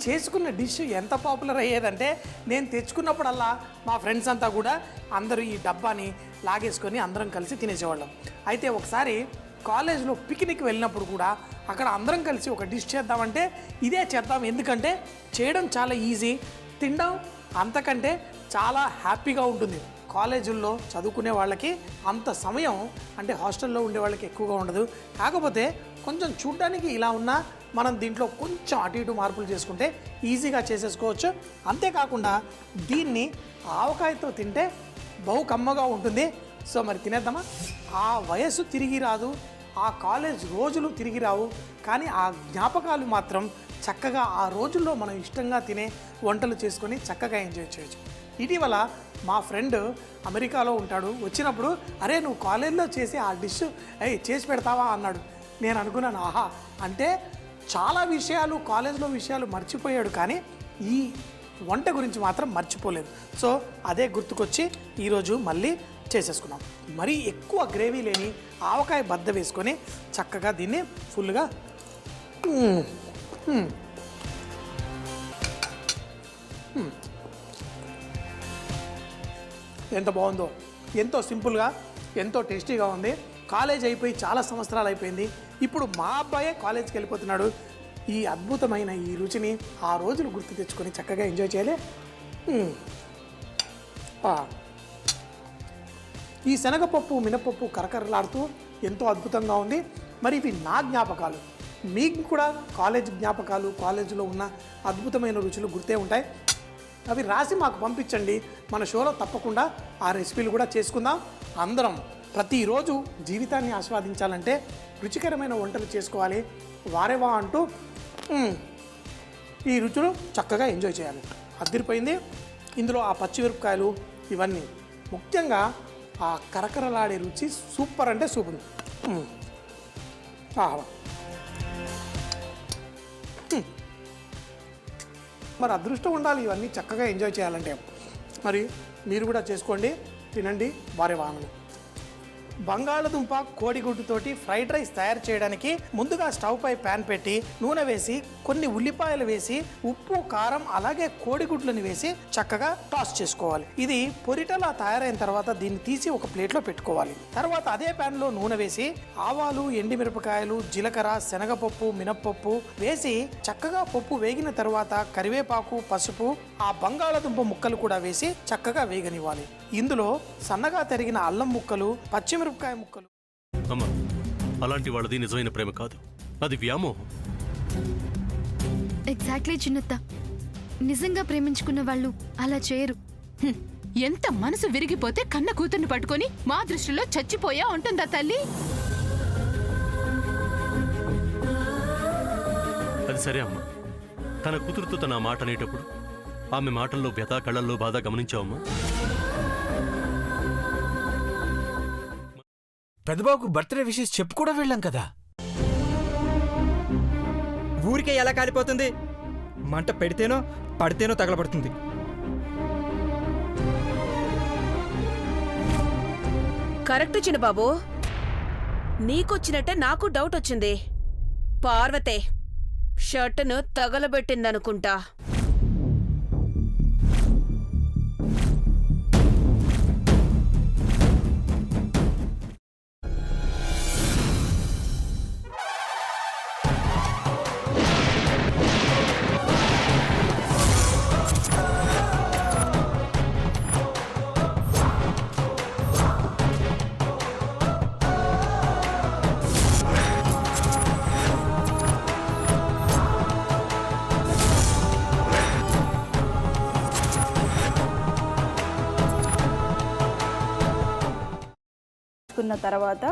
చేసుకున్న డిష్ ఎంత పాపులర్ అయ్యేదంటే నేను తెచ్చుకున్నప్పుడల్లా మా ఫ్రెండ్స్ అంతా కూడా అందరూ ఈ డబ్బాని లాగేసుకొని అందరం కలిసి తినేసేవాళ్ళం. అయితే ఒకసారి కాలేజ్లో పిక్నిక్ వెళ్ళినప్పుడు కూడా అక్కడ అందరం కలిసి ఒక డిష్ చేద్దామంటే ఇదే చేద్దాం, ఎందుకంటే చేయడం చాలా ఈజీ, తినడం అంతకంటే చాలా హ్యాపీగా ఉంటుంది. కాలేజీల్లో చదువుకునే వాళ్ళకి అంత సమయం అంటే హాస్టల్లో ఉండే వాళ్ళకి ఎక్కువగా ఉండదు. కాకపోతే కొంచెం చూడ్డానికి ఇలా ఉన్నా మనం దీంట్లో కొంచెం అటు ఇటు మార్పులు చేసుకుంటే ఈజీగా చేసేసుకోవచ్చు. అంతేకాకుండా దీన్ని ఆవకాయతో తింటే బహు కమ్మగా ఉంటుంది. సో మరి తినేద్దామా? ఆ వయస్సు తిరిగి రాదు, ఆ కాలేజ్ రోజులు తిరిగి రావు, కానీ ఆ జ్ఞాపకాలు మాత్రం చక్కగా ఆ రోజుల్లో మనం ఇష్టంగా తినే వంటలు చేసుకొని చక్కగా ఎంజాయ్ చేయొచ్చు. ఇటీవల మా ఫ్రెండ్ అమెరికాలో ఉంటాడు, వచ్చినప్పుడు అరే నువ్వు కాలేజ్లో చేసి ఆ డిష్ చేసి పెడతావా అన్నాడు. నేను అనుకున్నాను, ఆహా, అంటే చాలా విషయాలు కాలేజ్లో విషయాలు మర్చిపోయాడు, కానీ ఈ వంట గురించి మాత్రం మర్చిపోలేదు. సో అదే గుర్తుకొచ్చి ఈరోజు మళ్ళీ చేసేసుకున్నాం. మరీ ఎక్కువ గ్రేవీ లేని ఆవకాయ బద్ద వేసుకొని చక్కగా దీన్ని ఫుల్గా ఎంత బాగుందో, ఎంతో సింపుల్గా ఎంతో టేస్టీగా ఉంది. కాలేజ్ అయిపోయి చాలా సంవత్సరాలు అయిపోయింది, ఇప్పుడు మా అబ్బాయే కాలేజ్కి వెళ్ళిపోతున్నాడు. ఈ అద్భుతమైన ఈ రుచిని ఆ రోజులు గుర్తు తెచ్చుకొని చక్కగా ఎంజాయ్ చేయాలి. ఈ శనగపప్పు మినపప్పు కరకరలాడుతూ ఎంతో అద్భుతంగా ఉంది. మరి ఇవి నా జ్ఞాపకాలు, మీకు కూడా కాలేజ్ జ్ఞాపకాలు, కాలేజీలో ఉన్న అద్భుతమైన రుచులు గుర్తే ఉంటాయి. అవి రాసి మాకు పంపించండి, మన షోలో తప్పకుండా ఆ రెసిపీలు కూడా చేసుకుందాం. అందరం ప్రతిరోజు జీవితాన్ని ఆస్వాదించాలంటే రుచికరమైన వంటలు చేసుకోవాలి. వారేవా అంటూ ఈ రుచులు చక్కగా ఎంజాయ్ చేయాలి. అదిరిపోయింది. ఇందులో ఆ పచ్చిమిరపకాయలు ఇవన్నీ, ముఖ్యంగా ఆ కరకరలాడే రుచి సూపర్ అంటే సూపర్. మరి అదృష్టం ఉండాలి ఇవన్నీ చక్కగా ఎంజాయ్ చేయాలంటే. మరి మీరు కూడా చేసుకోండి, తినండి, వారే వాహనం. బంగాళదుంప కోడిగుడ్డుతోటి ఫ్రైడ్ రైస్ తయారు చేయడానికి ముందుగా స్టవ్ పై ప్యాన్ పెట్టి నూనె వేసి కొన్ని ఉల్లిపాయలు వేసి ఉప్పు కారం అలాగే కోడిగుడ్లను వేసి చక్కగా టాస్ చేసుకోవాలి. ఇది పొరిటలా తయారైన తర్వాత దీన్ని తీసి ఒక ప్లేట్లో పెట్టుకోవాలి. తర్వాత అదే ప్యాన్ లో నూనె వేసి ఆవాలు, ఎండిమిరపకాయలు, జీలకర్ర, శనగపప్పు, మినప్పప్పు వేసి చక్కగా పప్పు వేగిన తర్వాత కరివేపాకు, పసుపు, ఆ బంగాళదుంప ముక్కలు కూడా వేసి చక్కగా వేగనివ్వాలి. ఇందులో సన్నగా తరిగిన అల్లం ముక్కలు, పచ్చిమిరపకాయ ముక్కలు. అమ్మా, అలాంటి వాళ్ళది నిజమైన ప్రేమ కాదు, అది వ్యామోహం. ఎగ్జాక్ట్లీ చిన్నత్త, నిజంగా ప్రేమించుకున్న వాళ్ళు అలా చేయరు. ఎంత మనసు విరిగిపోతే కన్న కూతుర్ని పట్టుకొని మా దృష్టిలో చచ్చిపోయా ఉంటుందా తల్లి? అది సరే అమ్మా, తన కూతురుతో తన మాట అనేటప్పుడు ఆమె మాటల్లో వ్యథ, కళ్ళల్లో బాధ గమనించావమ్మా? పెద్దబాబుకు బర్త్డే విషెస్ చెప్పు కూడా వెళ్ళాం కదా. ఊరికే ఎలా కాలిపోతుంది? మంట పెడితేనో పడితేనో తగలబడుతుంది. కరెక్ట్ చిన్నబాబు, నీకొచ్చినట్టే నాకు డౌట్ వచ్చింది. పార్వతే షర్టును తగలబెట్టిందనుకుంటా. తర్వాత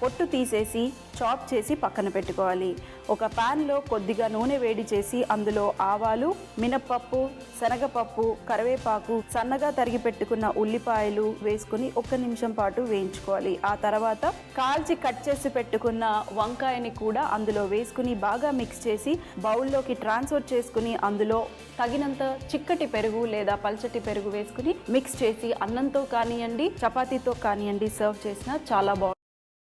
పొట్టు తీసేసి చాప్ చేసి పక్కన పెట్టుకోవాలి. ఒక ప్యాన్లో కొద్దిగా నూనె వేడి చేసి అందులో ఆవాలు, మినప్పప్పు, శనగపప్పు, కరివేపాకు, సన్నగా తరిగి పెట్టుకున్న ఉల్లిపాయలు వేసుకుని 1 నిమిషం పాటు వేయించుకోవాలి. ఆ తర్వాత కాల్చి కట్ చేసి పెట్టుకున్న వంకాయని కూడా అందులో వేసుకుని బాగా మిక్స్ చేసి బౌల్లోకి ట్రాన్స్ఫర్ చేసుకుని అందులో తగినంత చిక్కటి పెరుగు లేదా పల్చటి పెరుగు వేసుకుని మిక్స్ చేసి అన్నంతో కానివ్వండి, చపాతీతో కానివ్వండి సర్వ్ చేసినా చాలా బాగుంటుంది.